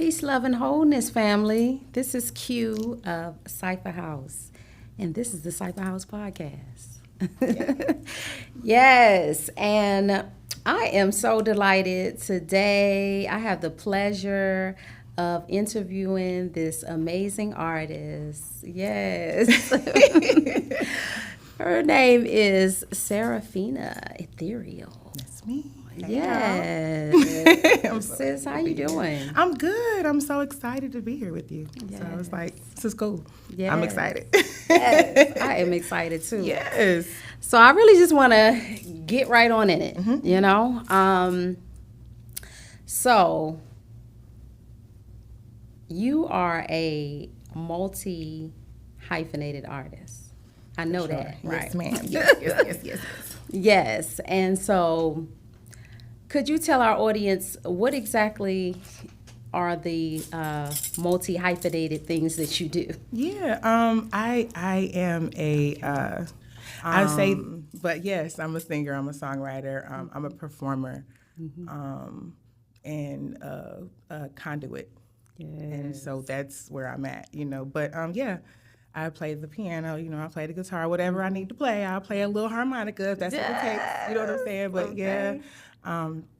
Peace, love, and wholeness, family. This is Q of Cyphahouse, and this is the Cyphahouse Podcast. Yes, and I am so delighted today. I have the pleasure of interviewing this amazing artist. Yes. Her name is Seraphina Ethereal. That's me. Yes. Sis, how you doing? I'm good. I'm so excited to be here with you. Yes. So I was like, this is cool. Yes. I'm excited. Yes, I am excited too. Yes. So I really just want to get right on in it, you know? So you are a multi-hyphenated artist. I know that, right? Yes, ma'am. Yes. Yes, and so could you tell our audience what exactly are the multi-hyphenated things that you do? Yeah. I am a. I say, but yes, I'm a singer. I'm a songwriter. I'm a performer, and a conduit. Yes. And so that's where I'm at, you know. But yeah, I play the piano, you know, I play the guitar, whatever I need to play. I'll play a little harmonica if that's what it takes. You know what I'm saying? But yeah,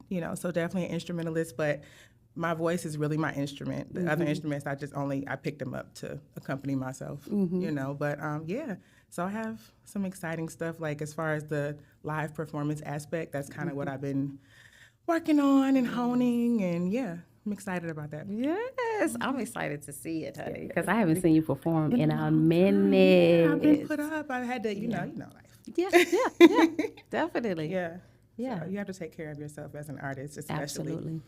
you know, so definitely an instrumentalist, but my voice is really my instrument. The other instruments, I picked them up to accompany myself, you know. But yeah, so I have some exciting stuff, like as far as the live performance aspect, that's kind of what I've been working on and honing, and yeah. I'm excited about that. Yes, I'm excited to see it, honey, because I haven't seen you perform in a minute. Yeah, I've been put up. I had to, you know, life. Yeah, definitely. Yeah. Yeah. So you have to take care of yourself as an artist, especially. Absolutely.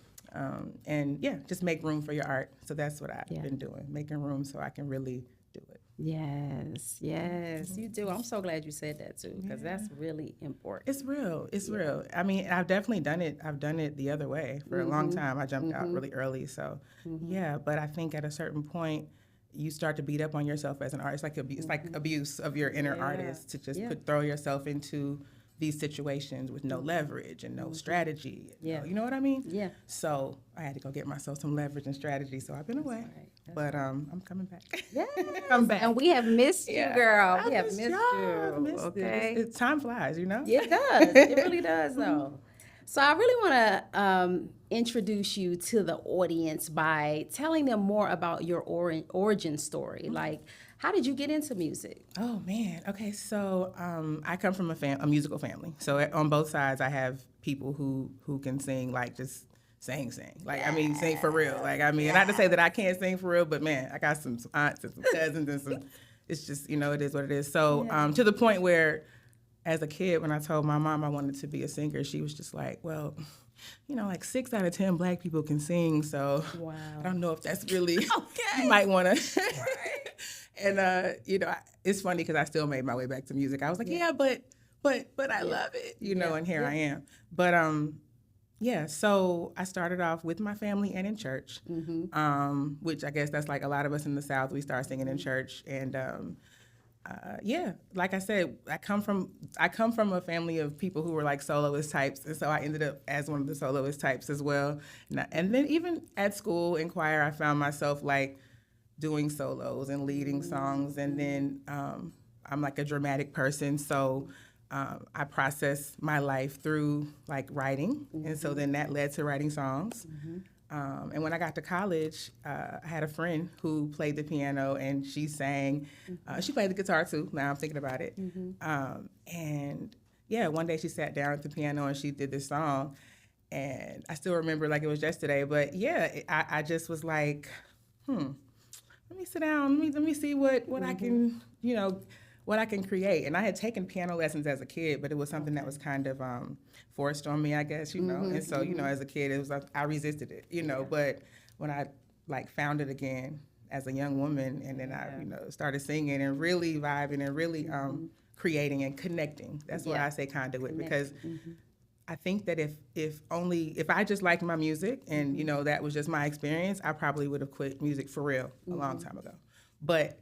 And yeah, just make room for your art. So that's what I've been doing, making room so I can really do it. Yes, you do. I'm so glad you said that too, because that's really important. It's real. It's real. I mean, I've definitely done it. I've done it the other way for a long time. I jumped out really early. So yeah, but I think at a certain point, you start to beat up on yourself as an artist. It's like abuse of your inner artist to just throw yourself into these situations with no leverage and no strategy. You know what I mean? Yeah. So I had to go get myself some leverage and strategy. So I've been away, but I'm coming back. Yes. I'm back. And we have missed you, girl. We have missed y'all. you. Missed Okay. it. Time flies, you know? It does. It really does, though. So I really want to introduce you to the audience by telling them more about your origin story. Like, how did you get into music? Oh man. Okay. So I come from a musical family. So on both sides, I have people who can sing, like just sing. Like I mean, sing for real. Like I mean, not to say that I can't sing for real, but man, I got some aunts and some cousins and some. It's just, you know, it is what it is. So to the point where, as a kid, when I told my mom I wanted to be a singer, she was just like, well, you know, like 6 out of 10 Black people can sing, so I don't know if that's really, you might want to. And, you know, it's funny because I still made my way back to music. I was like, but I love it, you know, and here I am. But, yeah, so I started off with my family and in church, which I guess that's like a lot of us in the South, we start singing in church. And, yeah, like I said, I come from a family of people who were like soloist types, and so I ended up as one of the soloist types as well. And then even at school in choir, I found myself like doing solos and leading songs. And then I'm like a dramatic person, so I process my life through like writing, and so then that led to writing songs. And when I got to college, I had a friend who played the piano, and she sang. She played the guitar too. Now I'm thinking about it. And yeah, one day she sat down at the piano and she did this song, and I still remember like it was yesterday. But yeah, I just was like, let me sit down. Let me see what I can, you know, what I can create. And I had taken piano lessons as a kid, but it was something that was kind of forced on me, I guess, you know. And so, you know, as a kid, it was like I resisted it, you know. But when I like found it again as a young woman, and then I, you know, started singing and really vibing and really creating and connecting. That's why I say conduit, because I think that if I just liked my music and, you know, that was just my experience, I probably would have quit music for real a long time ago. But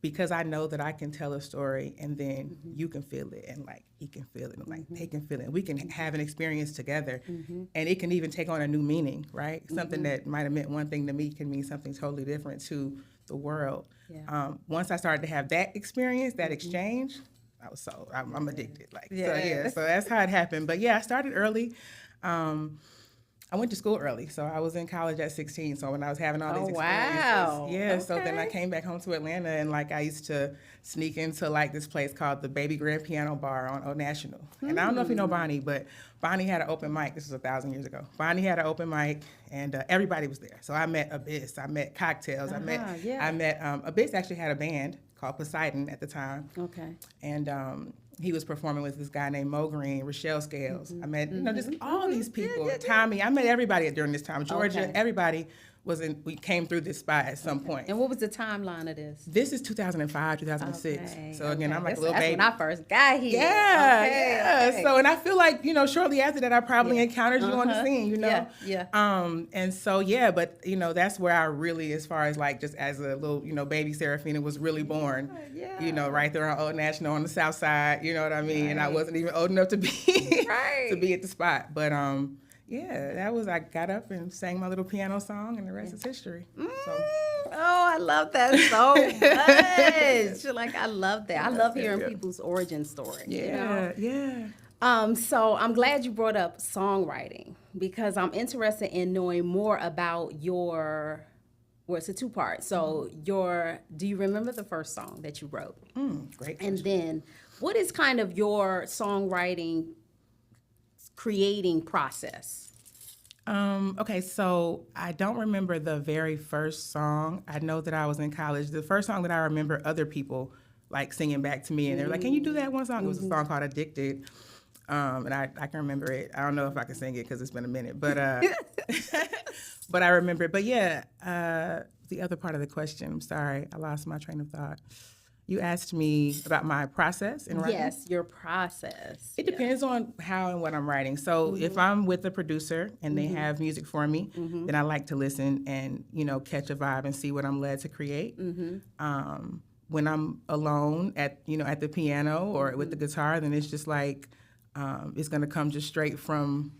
because I know that I can tell a story and then you can feel it and like he can feel it and like they can feel it. We can have an experience together and it can even take on a new meaning, right? Something that might have meant one thing to me can mean something totally different to the world. Yeah. Once I started to have that experience, that exchange, I'm addicted. So that's how it happened. But yeah, I started early. I went to school early, so I was in college at 16. So when I was having all these experiences, so then I came back home to Atlanta, and like I used to sneak into like this place called the Baby Grand Piano Bar on Old National. And I don't know if you know Bonnie, but Bonnie had an open mic. This was 1,000 years ago. Bonnie had an open mic, and everybody was there. So I met Abyss, I met Cocktails, I met Abyss actually had a band called Poseidon at the time. Okay. And he was performing with this guy named Mo Green, Rochelle Scales. I met, just all these people. Tommy, I met everybody during this time. Georgia, everybody we came through this spot at some point. And what was the timeline of this? This is 2005, 2006. So again, I'm like a little baby. That's when I first got here. Yeah. So, and I feel like, shortly after that, I probably encountered you on the scene, And so, but, that's where I really, as far as like just as a little, baby Serafina was really born, right there on Old National on the South Side, you know what I mean? Right. And I wasn't even old enough to be, to be at the spot. But, I got up and sang my little piano song, and the rest is history. So. Oh, I love that so much. Like, I love that. I love hearing people's origin story. So I'm glad you brought up songwriting, because I'm interested in knowing more about it's a two-part. So do you remember the first song that you wrote? Great question. And then what is kind of your songwriting creating process? Okay, so I don't remember the very first song. I know that I was in college. The first song that I remember other people like singing back to me, and they were like, "Can you do that one song?" It was a song called "Addicted," and I can remember it. I don't know if I can sing it because it's been a minute, but but I remember it. But the other part of the question, I'm sorry, I lost my train of thought. You asked me about my process in writing? Yes, your process. It depends on how and what I'm writing. So if I'm with a producer and they have music for me, then I like to listen and, catch a vibe and see what I'm led to create. When I'm alone at the piano or with the guitar, then it's just like, it's going to come just straight from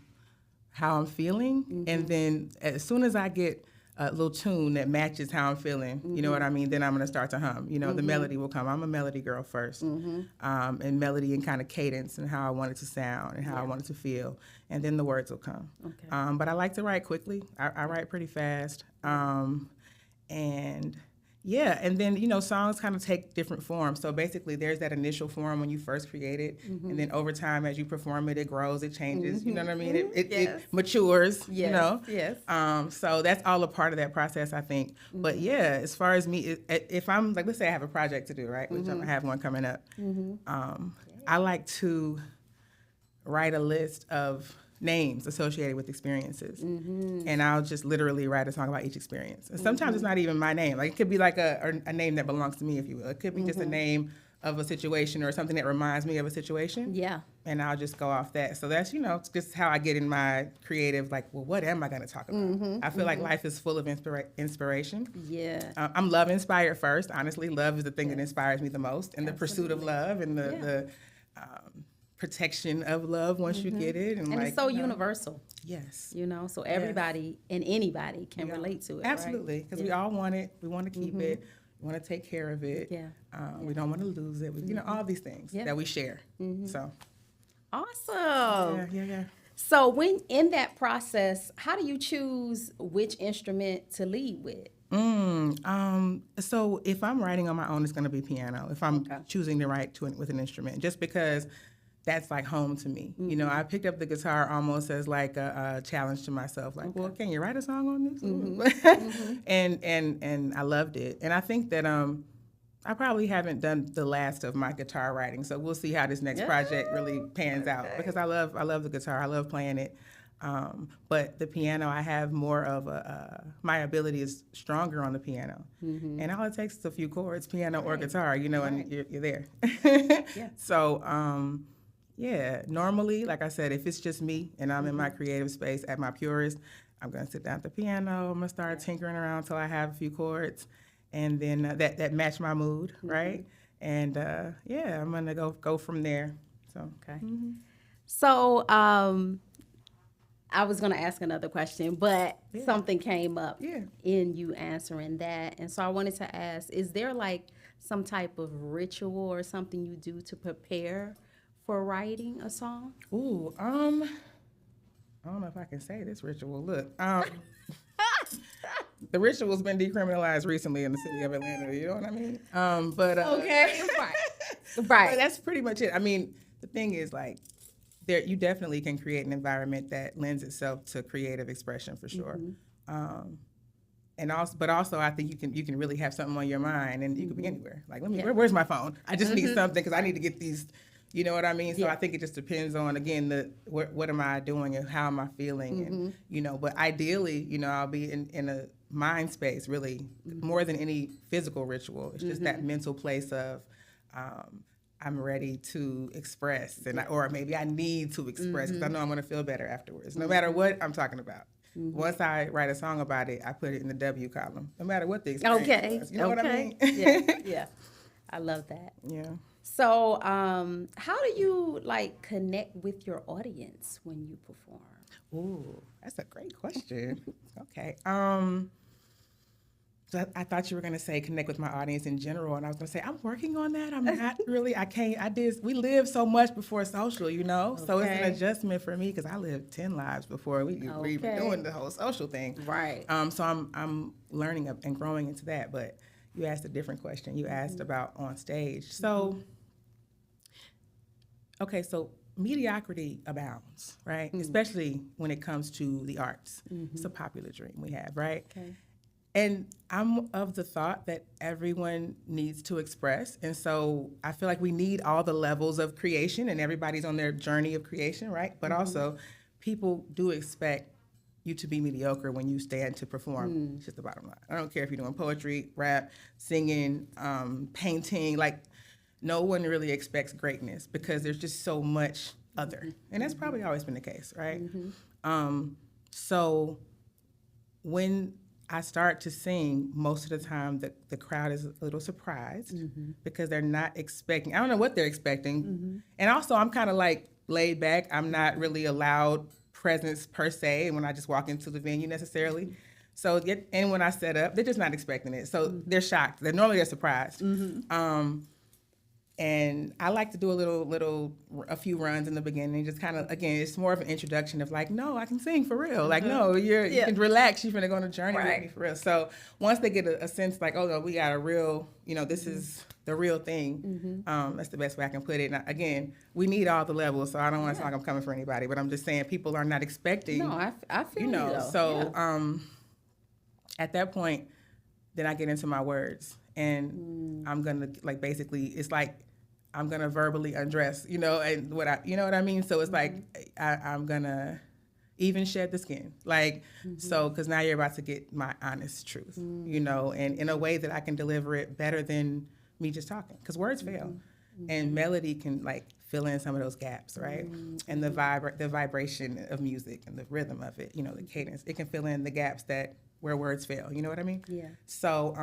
how I'm feeling. And then as soon as I get a little tune that matches how I'm feeling, you know what I mean? Then I'm going to start to hum. The melody will come. I'm a melody girl first. And melody and kind of cadence and how I want it to sound and how I want it to feel. And then the words will come. Okay. But I like to write quickly. I write pretty fast. And then, songs kind of take different forms. So basically there's that initial form when you first create it. And then over time, as you perform it, it grows, it changes. You know what I mean? It matures, Yes. So that's all a part of that process, I think. But as far as me, if I'm, like, let's say I have a project to do, right? Which I have one coming up. I like to write a list of names associated with experiences. And I'll just literally write a song about each experience. And sometimes it's not even my name. Like, it could be like a name that belongs to me, if you will. It could be just a name of a situation or something that reminds me of a situation. Yeah. And I'll just go off that. So that's, it's just how I get in my creative, like, well, what am I going to talk about? I feel like life is full of inspiration. Yeah. I'm love inspired first. Honestly, love is the thing that inspires me the most. And the pursuit of love and the protection of love once you get it. And like, it's so universal. Yes. So everybody and anybody can relate to it. Absolutely. Because we all want it. We want to keep it. We want to take care of it. We don't want to lose it. All these things that we share. So. Awesome. Yeah. So when in that process, how do you choose which instrument to lead with? So if I'm writing on my own, it's going to be piano. If I'm choosing to write with an instrument, just because that's like home to me. I picked up the guitar almost as like a challenge to myself. Like, well, can you write a song on this? And I loved it. And I think that I probably haven't done the last of my guitar writing, so we'll see how this next project really pans out. Because I love the guitar. I love playing it. But the piano, I have more of my ability is stronger on the piano. And all it takes is a few chords, piano or guitar, and you're there. So, normally, like I said, if it's just me and I'm in my creative space at my purest, I'm going to sit down at the piano. I'm going to start tinkering around until I have a few chords. and then that match my mood, right? And yeah, I'm gonna go from there. So Okay. So I was going to ask another question, but something came up in you answering that. And so I wanted to ask, is there like some type of ritual or something you do to prepare for writing a song? Ooh, I don't know if I can say this ritual. Look, the ritual's been decriminalized recently in the city of Atlanta. You know what I mean? But Okay, right. But that's pretty much it. I mean, the thing is, like, you definitely can create an environment that lends itself to creative expression for sure. And also, I think you can really have something on your mind, and you could be anywhere. Like, where's my phone? I just need something because I need to get these. You know what I mean? So I think it just depends on, again, what am I doing and how am I feeling, and But ideally, I'll be in a mind space really more than any physical ritual. It's just that mental place of. I'm ready to express, or maybe I need to express because I know I'm going to feel better afterwards, no matter what I'm talking about. Once I write a song about it, I put it in the W column, no matter what the experience was. You know what I mean? Yeah. I love that. Yeah. So, how do you like connect with your audience when you perform? Ooh, that's a great question. Okay. So I thought you were going to say connect with my audience in general, and I was going to say I'm working on that. I'm not really. I can't. We lived so much before social, so it's an adjustment for me because I lived 10 lives before we were even doing the whole social thing. Right. So I'm learning and growing into that. But you asked a different question. You asked about on stage. So, okay, so mediocrity abounds, right? Especially when it comes to the arts. It's a popular dream we have, right? Okay. And I'm of the thought that everyone needs to express. And so I feel like we need all the levels of creation, and everybody's on their journey of creation, right? But also, people do expect you to be mediocre when you stand to perform. It's just the bottom line. I don't care if you're doing poetry, rap, singing, painting. Like, no one really expects greatness because there's just so much other. And that's probably always been the case, right? So when I start to sing, most of the time the crowd is a little surprised because they're not expecting. I don't know what they're expecting. And also, I'm kind of like laid back. I'm not really a loud presence per se when I just walk into the venue necessarily. So, and when I set up, they're just not expecting it. So they're shocked. They're surprised. And I like to do a few runs in the beginning, just kind of, again, it's more of an introduction of like, no, I can sing for real. Like, no, you can relax. You're going to go on a journey with me for real. So once they get a sense like, oh, no, we got a real, this is the real thing. That's the best way I can put it. And again, we need all the levels. So I don't want to sound like I'm coming for anybody, but I'm just saying people are not expecting. No, I feel you though. So at that point, then I get into my words. And I'm going to, like, basically, it's like, I'm going to verbally undress, and you know what I mean? So it's like, I'm going to even shed the skin. Like, so, because now you're about to get my honest truth, and in a way that I can deliver it better than me just talking. Because words fail. And melody can, like, fill in some of those gaps, right? And the vibration of music and the rhythm of it, the cadence, it can fill in the gaps where words fail, you know what I mean? Yeah. So,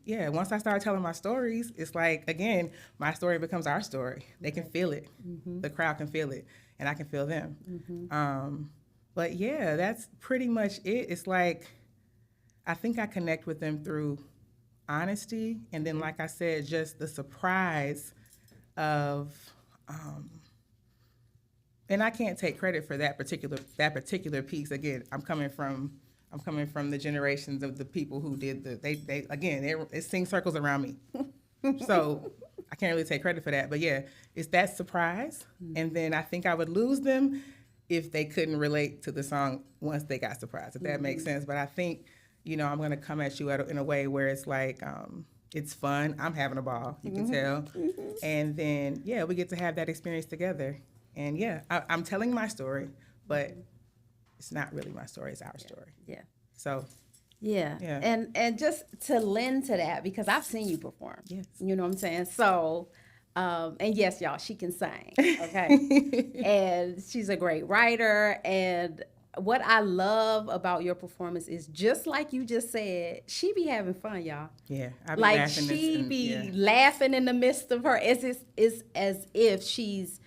once I start telling my stories, it's like, again, my story becomes our story. They can feel it. The crowd can feel it, and I can feel them. But yeah, that's pretty much it. It's like, I think I connect with them through honesty, and then, like I said, just the surprise of, and I can't take credit for that particular piece. Again, I'm coming from the generations of the people who did they sing circles around me. So I can't really take credit for that. But yeah, it's that surprise. And then I think I would lose them if they couldn't relate to the song once they got surprised, if that makes sense. But I think, I'm going to come at you in a way where it's like, it's fun. I'm having a ball, you can tell. And then, we get to have that experience together. And I'm telling my story, but it's not really my story, it's our story. Yeah. So. Yeah. And just to lend to that, because I've seen you perform. Yes. You know what I'm saying? So, and yes, y'all, she can sing, okay? And she's a great writer. And what I love about your performance is just like you just said, she be having fun, y'all. Yeah, I be Like laughing she and, be yeah. laughing in the midst of her. It's as if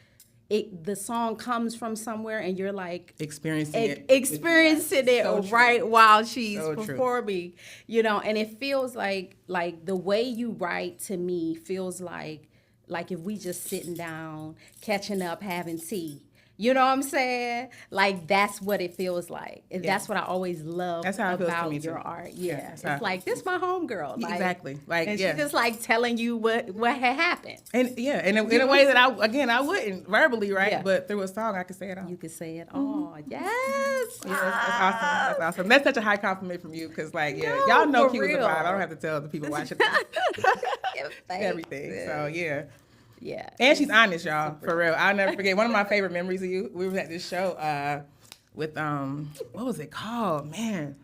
the song comes from somewhere and you're like experiencing it So right true. while she's So true. performing, you know. And it feels like the way you write to me feels like if we just sitting down, catching up, having tea. You know what I'm saying? Like that's what it feels like. And that's what I always love That's how it feels to about me, too. your art. Yeah, Yeah. that's how It's like this my homegirl. Like, Exactly. Like, and yeah. she's just like telling you what had happened. And yeah, in a way that I wouldn't verbally, right? Yeah. But through a song, I could say it all. You could say it all. Yes. Yeah, that's awesome. That's awesome. That's such a high compliment from you, because like, yeah, No, y'all know for Q was a real. vibe. I don't have to tell the people watching everything. So yeah. Yeah. And she's honest, y'all. For real. I'll never forget. One of my favorite memories of you, we were at this show with, what was it called? Man.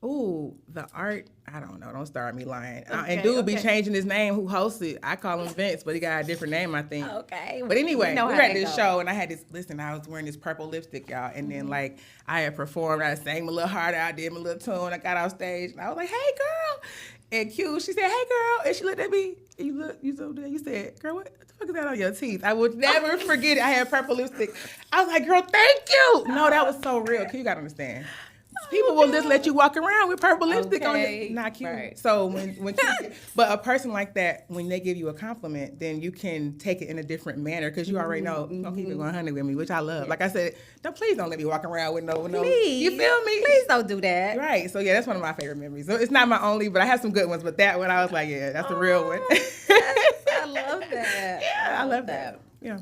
The art, I don't know. Don't start me lying. And dude be changing his name who hosts it. I call him Vince, but he got a different name, I think. Okay. But anyway, we know were how at that this goes. show, and I had this, I was wearing this purple lipstick, y'all. And then, like, I had performed. I sang a little harder. I did my little tune. I got off stage, and I was like, hey, girl. And Q, she said, hey, girl. And she looked at me. And you said, girl, what the fuck is that on your teeth? I would never forget it. I had purple lipstick. I was like, girl, thank you. No, that was so real. Q, you got to understand. People will just let you walk around with purple lipstick on your, not cute. Right. So when but a person like that, when they give you a compliment, then you can take it in a different manner, because you already know you're gonna keep it 100 with me, which I love. Like I said, please don't let me walk around with no. Please, you feel me? Please don't do that. Right. So yeah, that's one of my favorite memories. So it's not my only, but I have some good ones. But that one, I was like, yeah, that's a real one. I love that. Yeah, I love that. Yeah.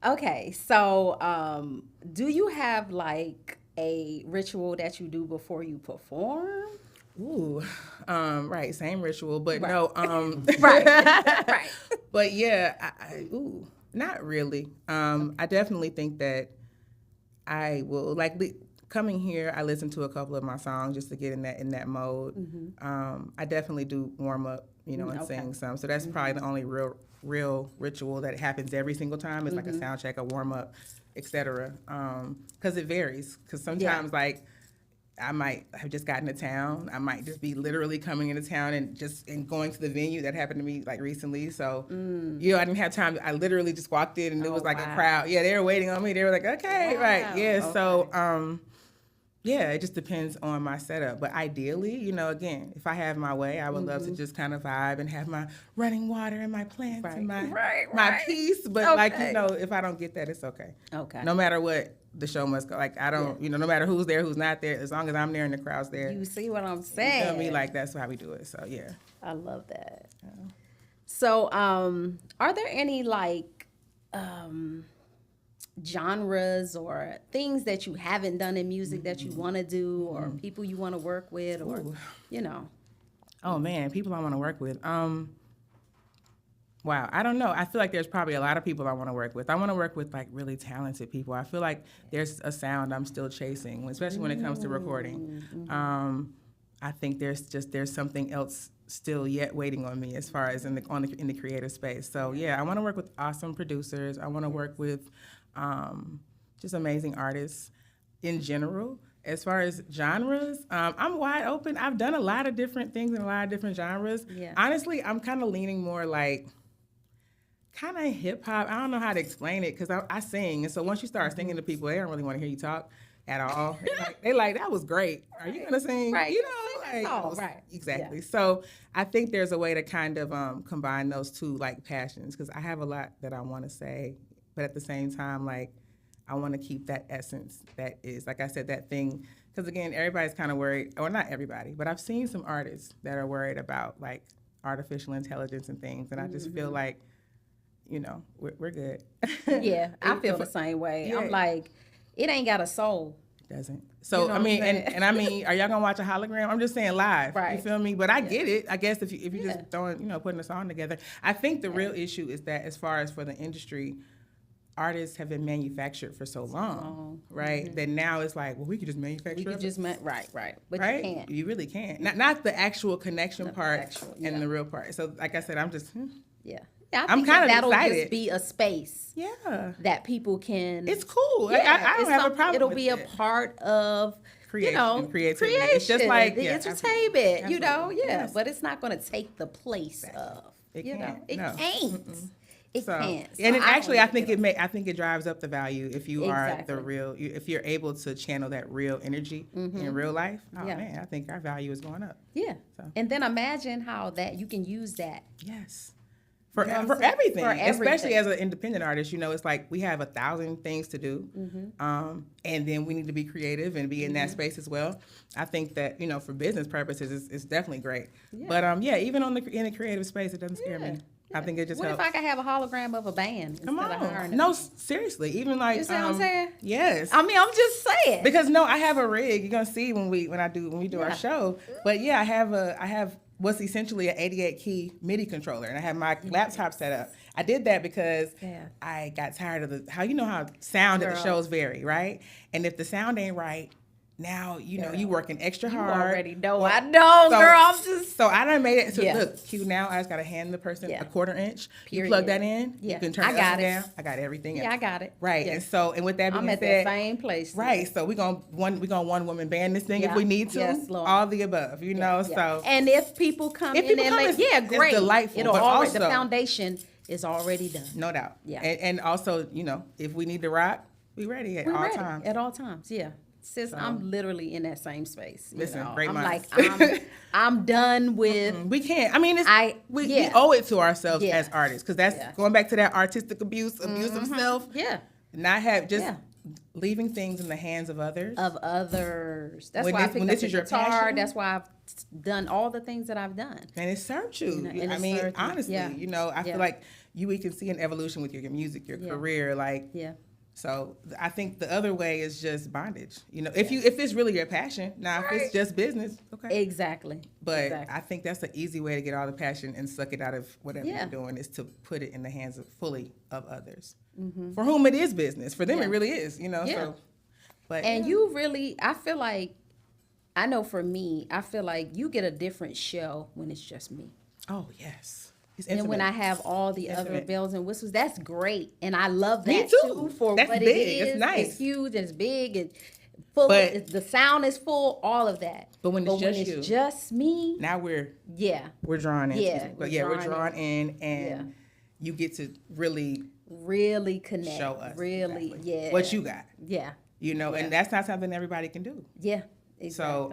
Okay, so do you have like a ritual that you do before you perform? Ooh, right, same ritual, but Right. no, Right. But yeah, not really. I definitely think that I will coming here. I listen to a couple of my songs just to get in that mode. Mm-hmm. I definitely do warm up, and sing some. So that's probably the only real ritual that happens every single time. It's like a sound check, a warm up, etc. Because it varies. Because sometimes I might have just gotten to town. I might just be literally coming into town and going to the venue. That happened to me like recently. So, I didn't have time. I literally just walked in and it was like a crowd. Yeah, they were waiting on me. They were like, okay, right. Yeah. Okay. So, yeah, it just depends on my setup. But ideally, again, if I have my way, I would love to just kind of vibe and have my running water and my plants and my peace. But if I don't get that, it's okay. Okay. No matter what, the show must go. Like, I don't, no matter who's there, who's not there, as long as I'm there and the crowd's there. You see what I'm saying? You feel me? Like, that's how we do it. So, yeah. I love that. So, are there any genres or things that you haven't done in music that you want to do, or people you want to work with, or Oh man, people I want to work with. Wow, I don't know. I feel like there's probably a lot of people I want to work with. I want to work with really talented people. I feel like there's a sound I'm still chasing, especially when it comes to recording. I think there's something else still yet waiting on me as far as in the creative space. So yeah, I want to work with awesome producers. I want to work with just amazing artists in general. As far as genres, I'm wide open. I've done a lot of different things in a lot of different genres. Yeah. Honestly, I'm kind of leaning more kind of hip hop. I don't know how to explain it, because I sing, and so once you start singing to people, they don't really want to hear you talk at all. They like, that was great. Are you gonna sing? Right. Right. Exactly. Yeah. So I think there's a way to kind of combine those two passions, because I have a lot that I want to say, but at the same time, I want to keep that essence that is, like I said, that thing. Because again, everybody's kind of worried, or not everybody, but I've seen some artists that are worried about artificial intelligence and things, and I just feel like, we're good. Yeah, I feel the same way. Yeah. I'm like, it ain't got a soul. It doesn't. So I mean, and I mean, are y'all gonna watch a hologram? I'm just saying live. Right. You feel me? But I get it. I guess if you just throwing, putting a song together. I think the real issue is that as far as for the industry, artists have been manufactured for so long, right? That now it's like, well, we could just manufacture. But you can't. You really can't. Not the actual connection part and the real part. So like I said, I'm just. Yeah. Yeah, I I'm think kind of that'll excited. just be a space Yeah. that people can. It's cool. Yeah, I don't have a problem it'll with be a it. part of Creativity. creation, It's just like, the yeah, entertainment. absolutely. Yeah, Yes. but it's not going to take the place of. It you know, can't. it No. can't. It So, can't. So and it actually, I don't think get I think it drives up the value if you are Exactly. the real, if you're able to channel that real energy in real life. Oh Yeah. man, I think our value is going up. Yeah. So. And then imagine how that you can use that. Yes. For, You know what I'm for saying? everything, For especially everything. as an independent artist, it's like we have 1,000 things to do, and then we need to be creative and be in that space as well. I think that for business purposes, it's definitely great. Yeah. But in the creative space, it doesn't scare me. I think it just What helps. if I could have a hologram of a band Come instead of hiring on, no, seriously, even like You see what I'm saying? Yes, I mean, I'm just saying. because I have a rig. You're gonna see when we do our Yeah. show. But yeah, I have what's essentially an 88 key MIDI controller, and I have my laptop set up. I did that because I got tired of how sound at the Girl. shows vary, right? And if the sound ain't right, now you working extra You hard. already know. I know, So- girl. I'm just. So I done made it. So Yeah. look, Q. Now I just gotta hand the person Yeah. a 1/4 inch. You Period. plug that in. Yeah. You can turn I it got up and it. down. I got everything. Yeah, else. I got it. Right. Yeah. And with that being I'm at said, that same place. right. So we gonna one woman band this thing if Yeah. we need to. Yes, Lord. All the above. Yeah. So And if people come If in people and come, it's great. delightful, It'll but already the also- foundation is already done. no doubt. Yeah. And also if we need to rock, we ready at We're all ready times. at all times. Yeah. Sis, I'm literally in that same space. Listen, great I'm minds. like, I'm done with. We can't. I mean, we yeah. owe it to ourselves Yeah. as artists because that's Yeah. going back to that artistic abuse of self. Yeah. Not have just Yeah. leaving things in the hands of others. Of others. That's When why I this- picked when up this the is your guitar. passion. That's why I've done all the things that I've done. And it served you. And I it mean, served me. honestly, Yeah. I feel Yeah. like we can see an evolution with your music, your Yeah. career, like. Yeah. So I think the other way is just bondage. If it's really your passion. Now, if it's just business, okay. Exactly. But Exactly. I think that's an easy way to get all the passion and suck it out of whatever Yeah. you're doing is to put it in the hands fully of others, for whom it is business. For them, Yeah. it really is. Yeah. So, but And you really, I feel like, I know for me, I feel like you get a different show when it's just me. oh yes, it's And when I intimate. have all the other Intimate. bells and whistles, that's great. And I love Me that too. for That's what big. it is. It's nice. It's huge, it's big, it's full, But- the sound is full, all of that. But when it's just you. just me, Now we're Yeah, drawn in. excuse me. But we're we're drawn drawn in, and you get to really really connect. show us Really, exactly yeah. what you got. Yeah. And that's not something everybody can do. Yeah. Exactly. So,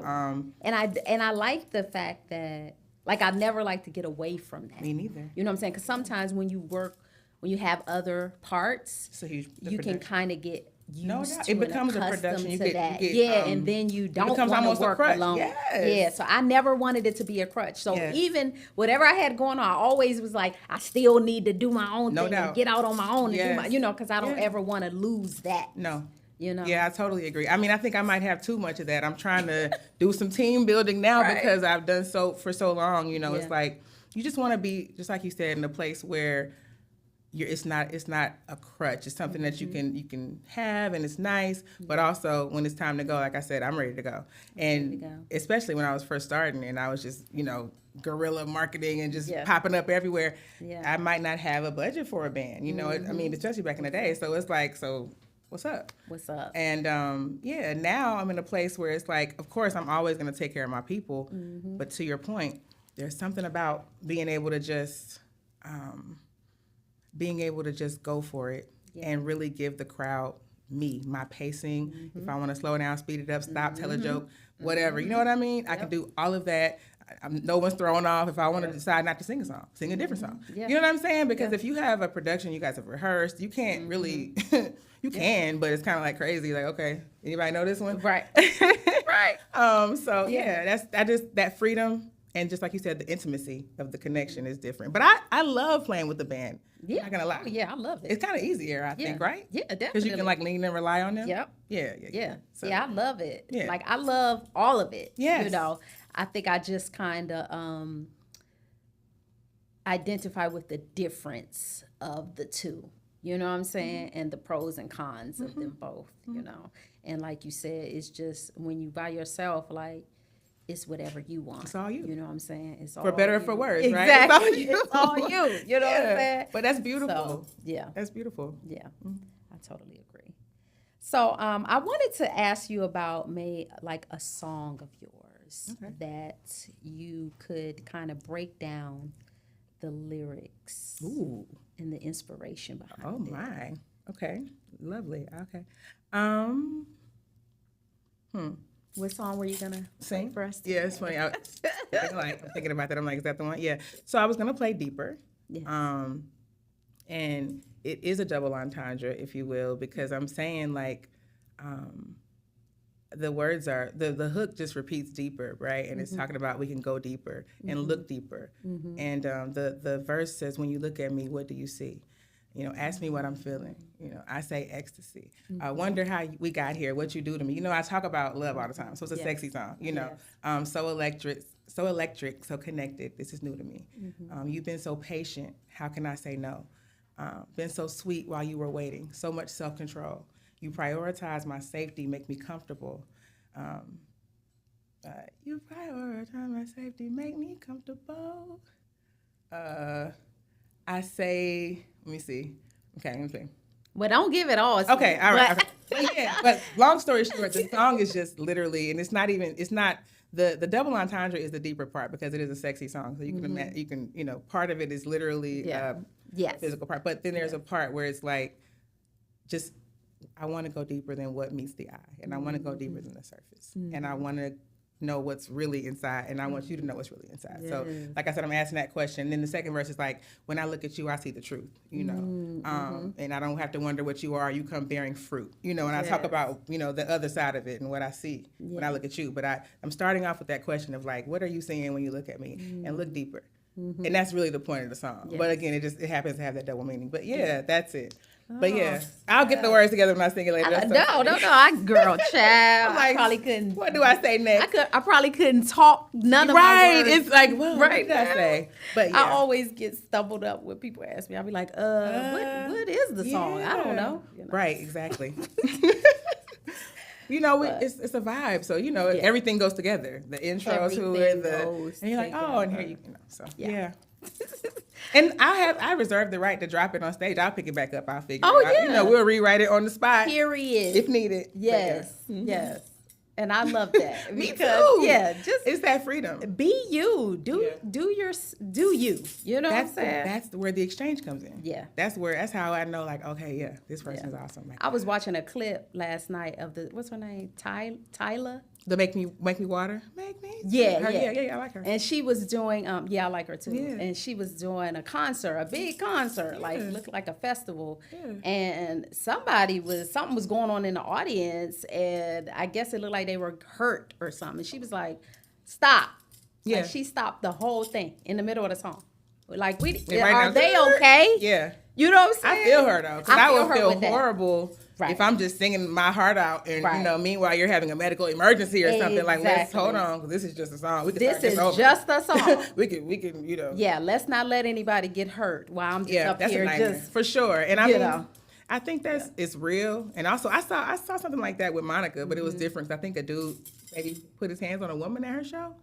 And I like the fact that, like, I never like to get away from that. me neither. You know what I'm saying? Because sometimes when you have other parts, It's a huge. the you can production. kind of get used No doubt. to It and becomes a accustomed production. You to get- that. you get, and then you don't becomes want almost to a work crutch. alone. Yes. Yeah, so I never wanted it to be a crutch. So Yes. even whatever I had going on, I always was like, I still need to do my own No thing doubt. and get out on my own and do Yes. my, because I don't Yeah. ever want to lose that. No. Yeah, I totally agree. I mean, I think I might have too much of that. I'm trying to do some team building now Right. because I've done so for so long. Yeah. It's like you just want to be, just like you said, in a place where it's not a crutch. It's something that you can have and it's nice. But also when it's time to go, like I said, I'm ready to go. And especially when I was first starting and I was just guerrilla marketing and just popping up everywhere. Yeah. I might not have a budget for a band. I mean, especially back in the day. So it's like what's up? What's up? And now I'm in a place where it's like, of course, I'm always going to take care of my people. But to your point, there's something about being able to just go for it and really give the crowd my pacing. If I want to slow down, speed it up, stop, tell a joke, whatever. You know what I mean? I can do all of that. No one's thrown off. If I want to decide not to sing a song, sing a different song. Yeah. You know what I'm saying? Because if you have a production, you guys have rehearsed, you can't really, you can, but it's kind of like crazy. Like, okay, anybody know this one? Right. Right. So that freedom and just like you said, the intimacy of the connection is different. But I love playing with the band. Yeah. I'm not gonna lie. Oh, yeah, I love it. It's kind of easier, I think, right? Yeah, definitely. Because you can like lean and rely on them. Yep. Yeah. So, Yeah, I love it. Yeah. Like, I love all of it. Yes. I think I just kind of identify with the difference of the two. You know what I'm saying? And the pros and cons of them both, And like you said, it's just when you by yourself, like, it's whatever you want. It's all you. You know what I'm saying? It's all For better or you. for worse, Exactly. right? It's all you. You know what I'm saying? But that's beautiful. So, yeah. That's beautiful. Yeah. I totally agree. So I wanted to ask you about like a song of yours that you could kind of break down the lyrics and the inspiration behind it. Oh my. Okay. Lovely. Okay. What song were you gonna sing for us? Yeah, it's funny. I'm thinking about that. I'm like, is that the one? Yeah. So I was gonna play Deeper. Yes. And it is a double entendre, if you will, because I'm saying like, the words are the hook just repeats deeper, right? And it's talking about we can go deeper and look deeper. And the verse says, when you look at me, what do you see? You know, ask me what I'm feeling. You know, I say ecstasy. I wonder how we got here, what you do to me. You know, I talk about love all the time, so it's a sexy song. You know, so electric, so connected. This is new to me. You've been so patient. How can I say no? Been so sweet while you were waiting. So much self-control. You prioritize my safety, make me comfortable. You prioritize my safety, make me comfortable. I say, let me see. Okay, let me see. Well, don't give it all. Okay, all right. But long story short, the song is just literally, and it's not the double entendre is the deeper part because it is a sexy song. So you can imagine, part of it is literally physical part. But then there's a part where it's like, just, I want to go deeper than what meets the eye. And I want to go deeper than the surface. And I want to know what's really inside, and I want you to know what's really inside. Yes. So, like I said, I'm asking that question. And then the second verse is like, when I look at you, I see the truth, and I don't have to wonder what you are. You come bearing fruit, and I talk about, the other side of it and what I see when I look at you. But I'm starting off with that question of like, what are you seeing when you look at me? And look deeper. And that's really the point of the song. Yes. But again, it happens to have that double meaning. But that's it. But I'll get the words together when I sing it later. Girl, child. Like, I probably couldn't. What do I say next? I probably couldn't talk none of my words. It's like, well, what did I say? But I always get stumbled up when people ask me. I'll be like, what is the song? I don't know. Right, exactly. It's a vibe. So, everything goes together. The intro to it, and you're like, and here you so And I reserve the right to drop it on stage. I'll pick it back up. I'll figure it out. We'll rewrite it on the spot. Period. If needed. Yes. Yes. And I love that. Me too. Yeah. It's that freedom. Be you. Do you. You know what I'm saying? That's where the exchange comes in. Yeah. That's how I know, like, okay, this person is awesome. Like, I was watching a clip last night of what's her name? Tyla? The Make Me Water? Make Me? Yeah, I like her. And she was doing, I like her too. Yeah. And she was doing a big concert, looked like a festival. Yeah. And something was going on in the audience, and I guess it looked like they were hurt or something. And she was like, stop. Yeah. Like, she stopped the whole thing in the middle of the song. Like, are they okay? Yeah. You know what I'm saying? I feel her though, because I would feel horrible if I'm just singing my heart out, and meanwhile you're having a medical emergency or something. Like, let's hold on, because this is just a song. This is just a song. we can. Yeah, let's not let anybody get hurt while I'm just up here. Just for sure. And I think it's real. And also, I saw something like that with Monica, but it was different. Cause I think a dude maybe put his hands on a woman at her show.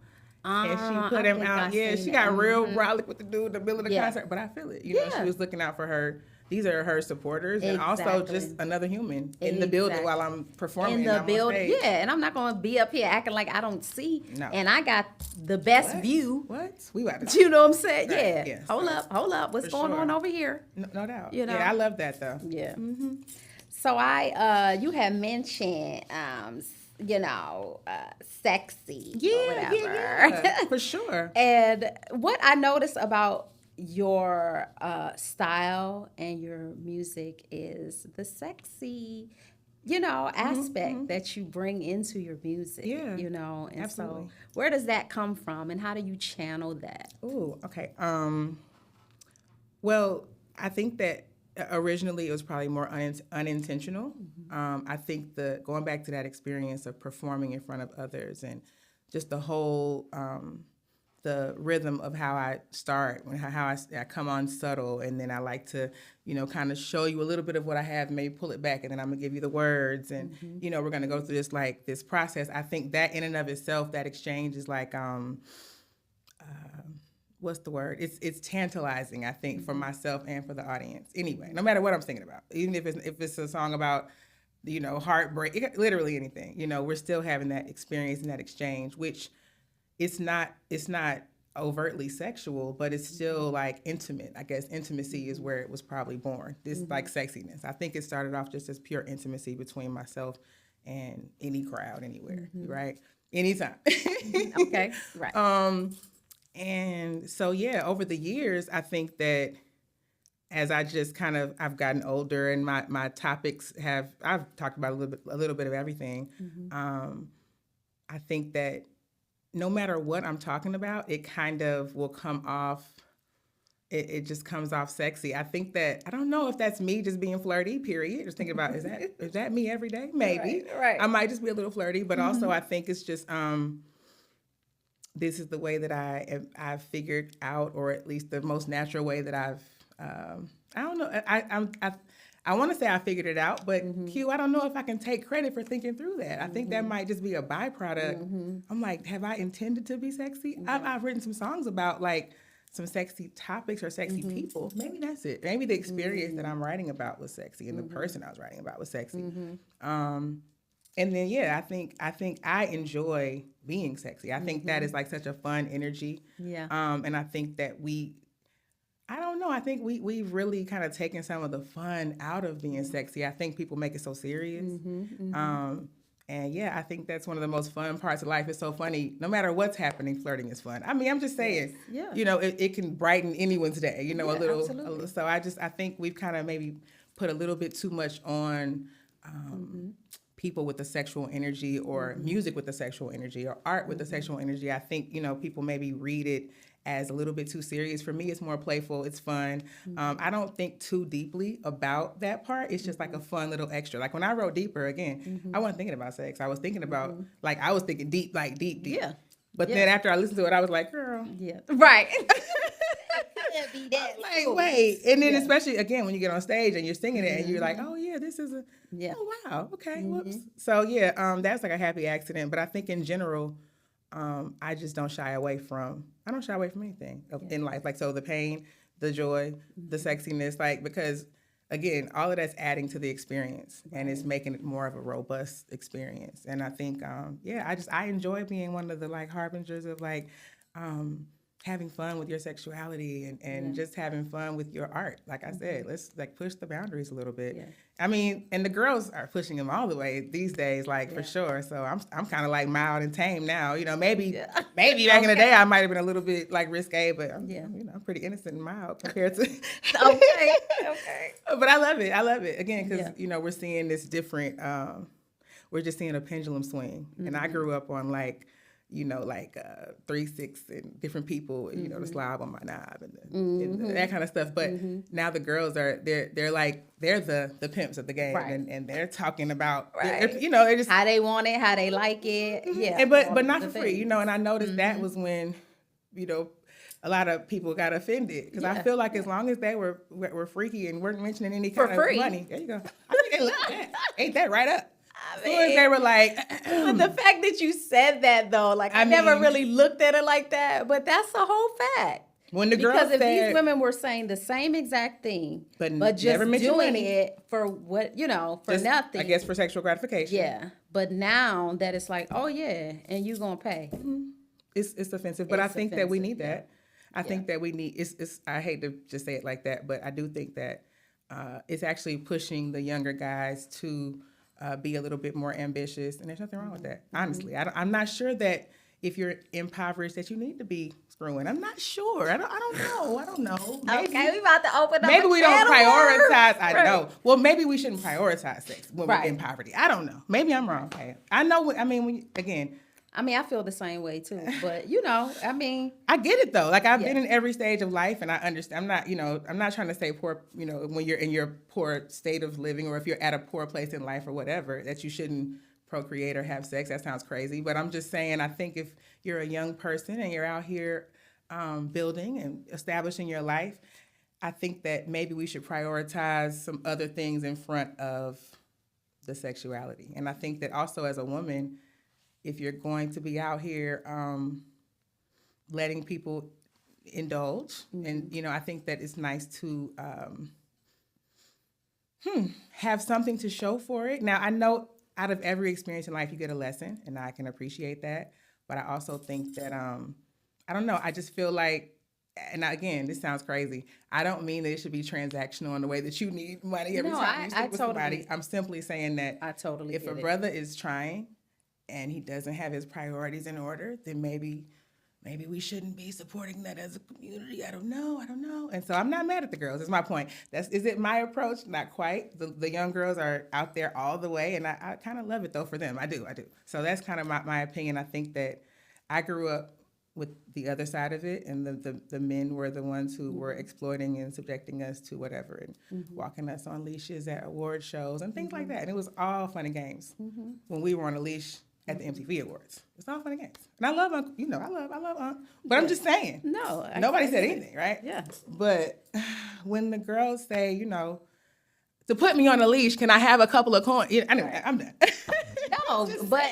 And she put him out. Yeah, she got real rollick with the dude in the middle of the concert. But I feel it. She was looking out for her. These are her supporters, and also just another human in the building while I'm performing. In the building, and I'm not going to be up here acting like I don't see. No. And I got the best view. What? We about to. You know what I'm saying? Right. Yeah. Hold up. What's going on over here? No doubt. Yeah, I love that though. Yeah. Mm-hmm. So you had mentioned. Sexy. Yeah, yeah, for sure. And what I noticed about your style and your music is the sexy, aspect that you bring into your music. Yeah. And absolutely. So where does that come from, and how do you channel that? Oh, okay. Well, I think that originally it was probably more unintentional. I think going back to that experience of performing in front of others and just the whole the rhythm of how I start, how I come on subtle, and then I like to, kind of show you a little bit of what I have, maybe pull it back, and then I'm gonna give you the words, and we're gonna go through this process. I think that in and of itself, that exchange is like, what's the word? It's tantalizing, I think, for myself and for the audience. Anyway, no matter what I'm thinking about, even if it's a song about, heartbreak, literally anything, we're still having that experience and that exchange, which it's not overtly sexual, but it's still like intimate. I guess intimacy is where it was probably born. This like sexiness. I think it started off just as pure intimacy between myself and any crowd, anywhere, right? Anytime. Okay, right. And so, yeah, over the years, I think that as I just I've gotten older and my topics I've talked about a little bit of everything. I think that no matter what I'm talking about, it kind of will come off, it just comes off sexy. I think that, I don't know if that's me just being flirty, period. Just thinking about, is that me every day? Maybe. Right. I might just be a little flirty, but also I think it's just, this is the way that I've figured out, or at least the most natural way that I've, I don't know, I want to say I figured it out, but Q, I don't know if I can take credit for thinking through that. I think that might just be a byproduct. I'm like, have I intended to be sexy? I've written some songs about like some sexy topics or sexy people. Maybe that's it. Maybe the experience that I'm writing about was sexy, and the person I was writing about was sexy. And then, yeah, I think I enjoy being sexy. I think that is like such a fun energy. Yeah. And I think that I don't know. I think we've really kind of taken some of the fun out of being sexy. I think people make it so serious. And yeah, I think that's one of the most fun parts of life. It's so funny. No matter what's happening, flirting is fun. I mean, I'm just saying, it can brighten anyone's day, a little. Absolutely. So I think we've kind of maybe put a little bit too much on people with the sexual energy, or music with the sexual energy, or art with the sexual energy. I think, people maybe read it as a little bit too serious. For me, it's more playful. It's fun. I don't think too deeply about that part. It's just like a fun little extra. Like when I wrote Deeper, again, I wasn't thinking about sex. I was thinking about, I was thinking deep, like deep. Yeah. But then after I listened to it, I was like, girl. Yeah. Right. Like, wait. And then especially, again, when you get on stage and you're singing it and you're like, oh, yeah, this is oh, wow. Okay. Whoops. So, yeah, that's like a happy accident. But I think in general, I just don't shy away from anything in life. Like, so the pain, the joy, the sexiness, like, because again, all of that's adding to the experience, and it's making it more of a robust experience. And I think, I enjoy being one of the like harbingers of like, having fun with your sexuality and just having fun with your art. Like I said, let's like push the boundaries a little bit. Yeah. I mean, and the girls are pushing them all the way these days, like for sure. So I'm kind of like mild and tame now. Maybe back in the day I might have been a little bit like risque, but I'm pretty innocent and mild compared to. Okay. But I love it again because we're seeing this different. We're just seeing a pendulum swing, and I grew up on like. 3-6 and different people, the slob on my knob and that kind of stuff. But now the girls they're the pimps of the game, and they're talking about, they're just how they want it, how they like it. Yeah. And, but not for free, and I noticed that was when, a lot of people got offended because I feel like as long as they were freaky and weren't mentioning any kind of money, there you go. I think they loved that. Ain't that right up? They were like, but the fact that you said that though, like I never really looked at it like that, but that's the whole fact. When the girls because if these women were saying the same exact thing, but just doing it for what for just, nothing, I guess for sexual gratification. Yeah, but now that it's like, oh yeah, and you gonna pay. It's offensive, but I think that we need that. I think that we need. It's. I hate to just say it like that, but I do think that it's actually pushing the younger guys to. Be a little bit more ambitious, and there's nothing wrong with that. Honestly, I'm not sure that if you're impoverished that you need to be screwing. I'm not sure. I don't know. Maybe, okay, we about to open up. Maybe we don't prioritize. I know. Well, maybe we shouldn't prioritize sex when we're in poverty. I don't know. Maybe I'm wrong. Okay. I know. I mean, I feel the same way too, but I get it though. Like I've been in every stage of life, and I understand. I'm not trying to say poor. When you're in your poor state of living, or if you're at a poor place in life or whatever, that you shouldn't procreate or have sex. That sounds crazy, but I'm just saying, I think if you're a young person and you're out here building and establishing your life, I think that maybe we should prioritize some other things in front of the sexuality. And I think that also as a woman, if you're going to be out here letting people indulge, and I think that it's nice to have something to show for it. Now, I know out of every experience in life you get a lesson, and I can appreciate that, but I also think that I don't know, I just feel like, and again, this sounds crazy, I don't mean that it should be transactional in the way that you need money every time you sleep with somebody. I'm simply saying that if a brother is trying and he doesn't have his priorities in order, then maybe we shouldn't be supporting that as a community. I don't know. And so I'm not mad at the girls. That's my point. Is it my approach? Not quite. The young girls are out there all the way, and I kind of love it, though, for them. I do. So that's kind of my opinion. I think that I grew up with the other side of it, and the men were the ones who were exploiting and subjecting us to whatever, and walking us on leashes at award shows and things like that. And it was all fun and games when we were on a leash at the MTV Awards. It's all fun and games. And I love Uncle, I love Uncle. But I'm just saying. No. Nobody said anything, right? Yeah. But when the girls say, to put me on a leash, can I have a couple of coins? Anyway, I'm done. No, but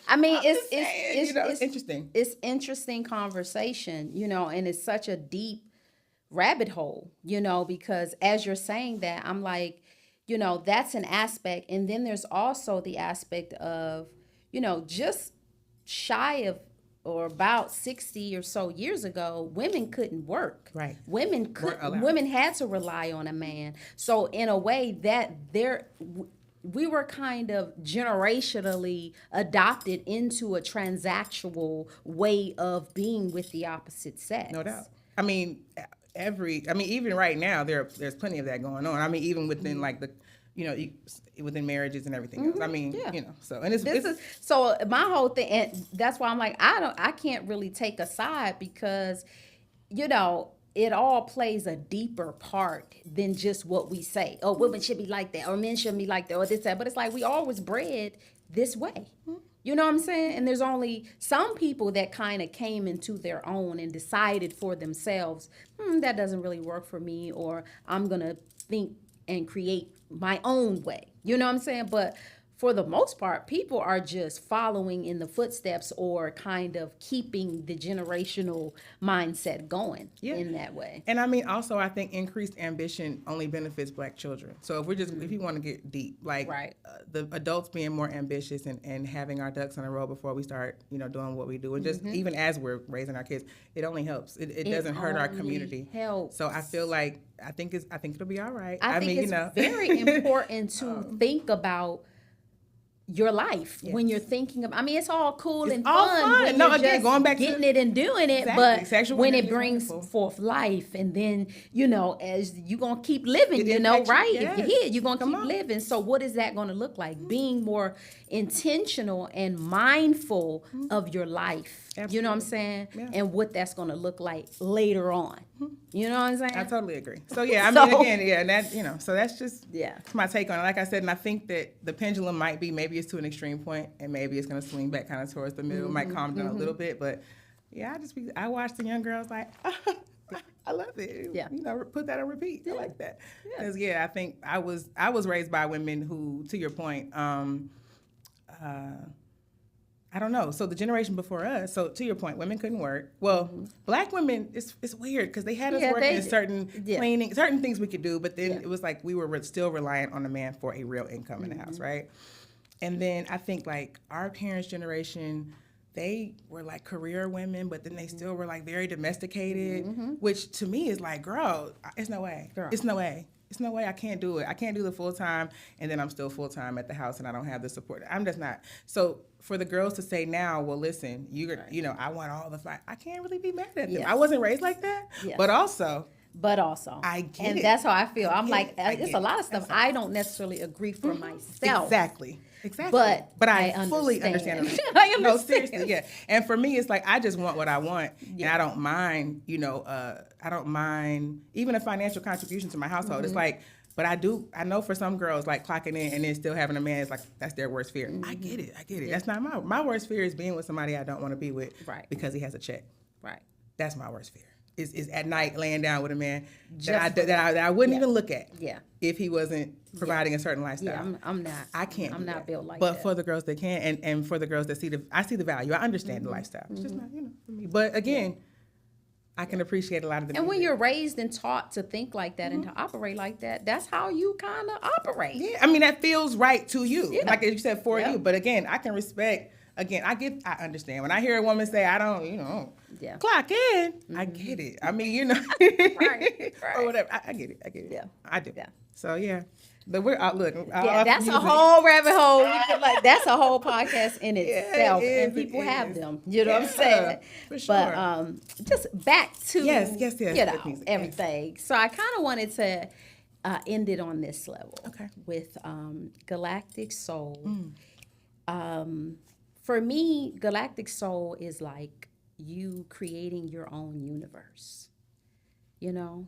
I mean, it's interesting. It's interesting conversation, and it's such a deep rabbit hole, because as you're saying that, I'm like, that's an aspect. And then there's also the aspect of, just shy of or about 60 or so years ago, women couldn't work. Right. Women had to rely on a man. So in a way we were kind of generationally adopted into a transactional way of being with the opposite sex. No doubt. I mean, even right now, there's plenty of that going on. I mean, even within like the, within marriages and everything else. I mean, so, and so my whole thing, and that's why I'm like, I can't really take a side because, it all plays a deeper part than just what we say. Oh, women should be like that, or men shouldn't be like that, or this, that. But it's like we all was bred this way. You know what I'm saying? And there's only some people that kind of came into their own and decided for themselves, that doesn't really work for me, or I'm going to think and create my own way. You know what I'm saying? But for the most part, people are just following in the footsteps or kind of keeping the generational mindset going in that way. And I mean, also, I think increased ambition only benefits Black children. So if you want to get deep, like the adults being more ambitious and having our ducks in a row before we start, doing what we do. And just even as we're raising our kids, it only helps. It doesn't hurt our community. Helps. So I feel like, I think it'll be all right. I think it's very important to think about your life when you're thinking of, it's all cool and fun. When you're just going back getting it and doing it, but when it brings forth life, and then, as you're going to keep living, right? If you're here, you're going to keep living. So what is that going to look like? Being more intentional and mindful of your life. Absolutely. You know what I'm saying? Yeah. And what that's going to look like later on. You know what I'm saying? I totally agree. So and that, so that's just my take on it. Like I said, and I think that the pendulum might be, maybe it's to an extreme point, and maybe it's going to swing back kind of towards the middle. It might calm down a little bit, but I watch the young girls like, I love it. Yeah. Put that on repeat. I like that. Because I think I was raised by women who, to your point, I don't know. So the generation before us, so to your point, women couldn't work. Well, Black women, it's weird because they had us working in certain cleaning, certain things we could do, but then it was like we were still reliant on a man for a real income in the house, right? And then I think like our parents' generation, they were like career women, but then they still were like very domesticated, which to me is like, girl, it's no way. It's no way. It's no way I can't do it. I can't do the full time, and then I'm still full time at the house, and I don't have the support. I'm just not. So for the girls to say now, well, listen, I want all the fight. I can't really be mad at them. Yes. I wasn't raised like that, but also, I get and it. that's how I feel. I'm like, it's a lot of stuff I don't necessarily agree for myself. Exactly. But I fully understand. I understand. No, seriously, yeah. And for me, it's like I just want what I want, and I don't mind, I don't mind even a financial contribution to my household. It's like, But I know for some girls, like clocking in and then still having a man is like, that's their worst fear. I get it. Yeah. That's not my worst fear is being with somebody I don't want to be with because he has a check. Right. That's my worst fear. Is at night laying down with a man that I wouldn't even look at. Yeah. If he wasn't providing a certain lifestyle. Yeah, I'm not. I can't. I'm not built like but that. But for the girls that can, and for the girls that I see the value. I understand the lifestyle. It's just not, for me. But again, I can appreciate a lot of the. And when you're raised and taught to think like that and to operate like that, that's how you kind of operate. Yeah, I mean that feels right to you, like you said, for you. But again, I can respect. Again, I understand when I hear a woman say, "I don't, clock in." I get it. I mean, right. or whatever. I get it. Yeah, I do. Yeah. So yeah, but we're out. Look, that's a whole rabbit hole. That's a whole podcast in itself, and people have them. You know what I'm saying? For sure. But just back to everything. So I kind of wanted to end it on this level. Okay. With Galactic Soul. For me, Galactic Soul is like you creating your own universe.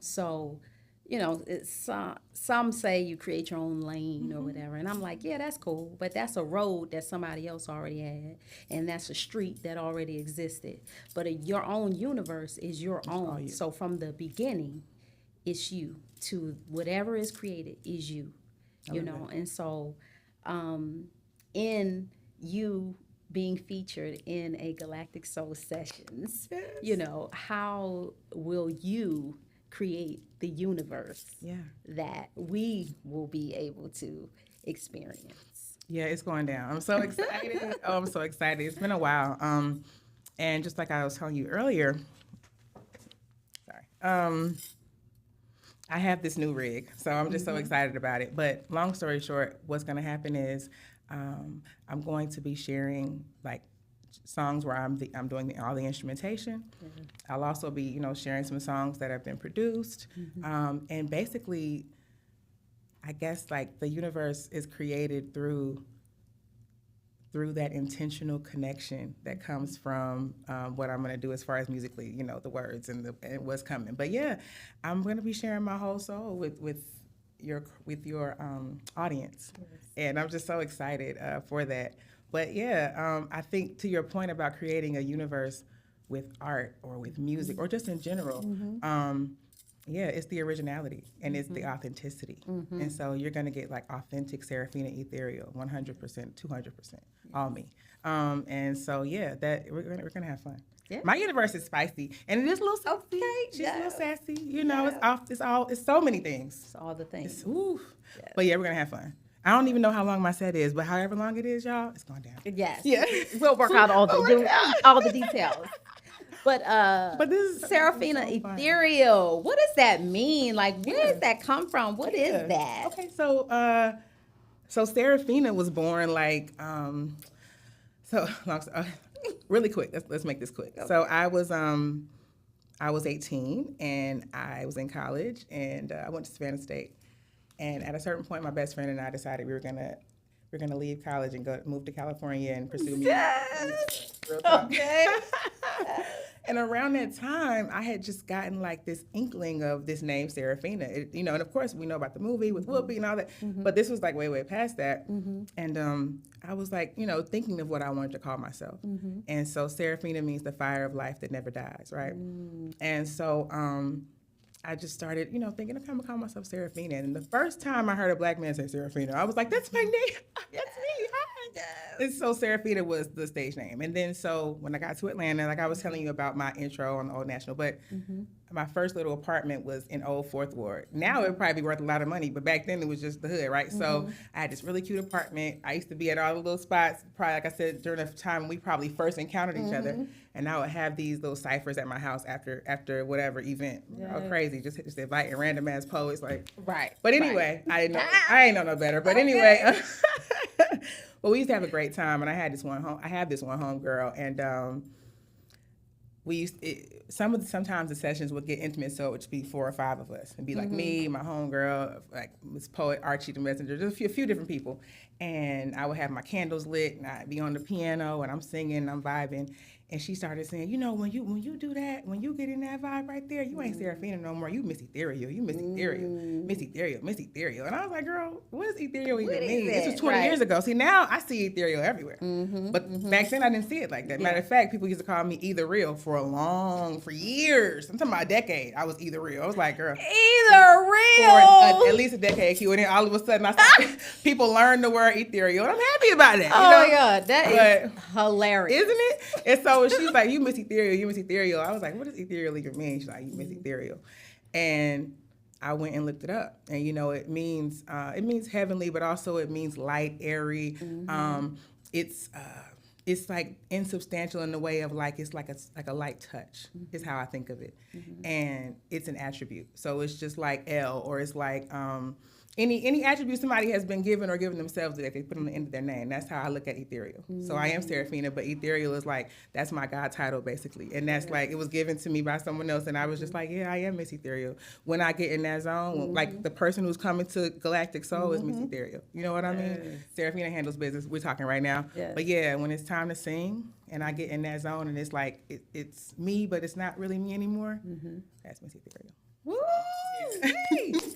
So, it's, some say you create your own lane or whatever. And I'm like, yeah, that's cool. But that's a road that somebody else already had. And that's a street that already existed. But your own universe is your own. So from the beginning, it's you. To whatever is created is you. And so in you being featured in a Galactic Soul Sessions, how will you create the universe that we will be able to experience? Yeah, it's going down. I'm so excited. I'm so excited. It's been a while. And just like I was telling you earlier, I have this new rig, so I'm just so excited about it. But long story short, what's going to happen is I'm going to be sharing like songs where I'm doing all the instrumentation. I'll also be sharing some songs that have been produced, and basically, I guess like the universe is created through that intentional connection that comes from what I'm going to do as far as musically, the words and what's coming. But yeah, I'm going to be sharing my whole soul with your audience, and I'm just so excited for that. But yeah, I think to your point about creating a universe with art or with music or just in general, it's the originality and it's the authenticity, and so you're gonna get like authentic Serafina ethereal, 100%, 200%, all me, and so that we're gonna have fun. Yeah. My universe is spicy, and it is a little sassy. She's a little sassy. It's so many things. It's all the things. But yeah, we're gonna have fun. I don't even know how long my set is, but however long it is, y'all, it's going down. Yes. Yeah. We'll work out all the details. But this is Serafina ethereal. What does that mean? Like, where does that come from? What is that? Okay, so Serafina was born like really quick. Let's make this quick. Okay. So I was 18 and I was in college and I went to Savannah State. And at a certain point, my best friend and I decided we were gonna leave college and move to California and pursue music. Yes. Okay. And around that time, I had just gotten like this inkling of this name, Serafina. And of course we know about the movie with Whoopi and all that, but this was like way past that. And I was like, thinking of what I wanted to call myself. And so Serafina means the fire of life that never dies, right? And so I just started, thinking, okay, I'm gonna call myself Serafina. And the first time I heard a black man say Serafina, I was like, that's my name. That's me. Hi. And so Serafina was the stage name. And then so when I got to Atlanta, like I was telling you about my intro on the Old National, but my first little apartment was in Old Fourth Ward. Now it would probably be worth a lot of money, but back then it was just the hood, right? So I had this really cute apartment. I used to be at all the little spots, probably like I said, during the time we probably first encountered each other. And I would have these little ciphers at my house after whatever event. Oh, crazy. Just inviting random ass poets, like. Right. But anyway, I ain't know no better. But anyway, well, we used to have a great time, and I had this one home girl, and we used sometimes the sessions would get intimate, so it would be 4 or 5 of us, and be like me, my home girl, like this poet Archie the Messenger, just a few different people, and I would have my candles lit, and I'd be on the piano, and I'm singing, I'm vibing, And she started saying, you know, when you do that, when you get in that vibe right there, you ain't Seraphina no more. You Miss Ethereal. You Miss Ethereal. Miss Ethereal. Miss Ethereal. And I was like, girl, what does ethereal even mean? This was 20 years ago. See, now I see ethereal everywhere. But back then I didn't see it like that. Matter of fact, people used to call me Either Real for years. I'm talking about a decade. I was Either Real. I was like, girl. Either Real. For at least a decade, Q. And then all of a sudden, I started, people learned the word ethereal. And I'm happy about that. Oh, my God. That is hilarious. Isn't it? And so she's like, you Miss Ethereal, you Miss Ethereal. I was like, what does ethereal even mean? She's like, you Miss Ethereal. And I went and looked it up. And, you know, it means heavenly, but also it means light, airy. It's like insubstantial in the way of like, it's like a light touch is how I think of it. And it's an attribute. So it's just like L, or it's like any attribute somebody has been given or given themselves that they put on the end of their name. That's how I look at ethereal. So I am Seraphina, but ethereal is like, that's my God title basically. And that's like, it was given to me by someone else. And I was just like, yeah, I am Miss Ethereal. When I get in that zone, like the person who's coming to Galactic Soul is Miss Ethereal. You know what I mean? Seraphina handles business. We're talking right now. Yes. But yeah, when it's time to sing and I get in that zone and it's like, it's me, but it's not really me anymore, that's Miss Ethereal. Woo!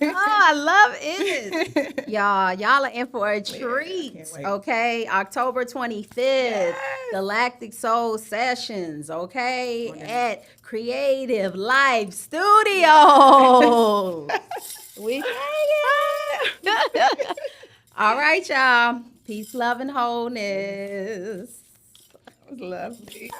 Oh, I love it. Y'all are in for a treat. Okay, October 25th, yes. Galactic Soul Sessions, okay, at Creative Life Studios. We it. All right, y'all. Peace, love, and wholeness. That was lovely.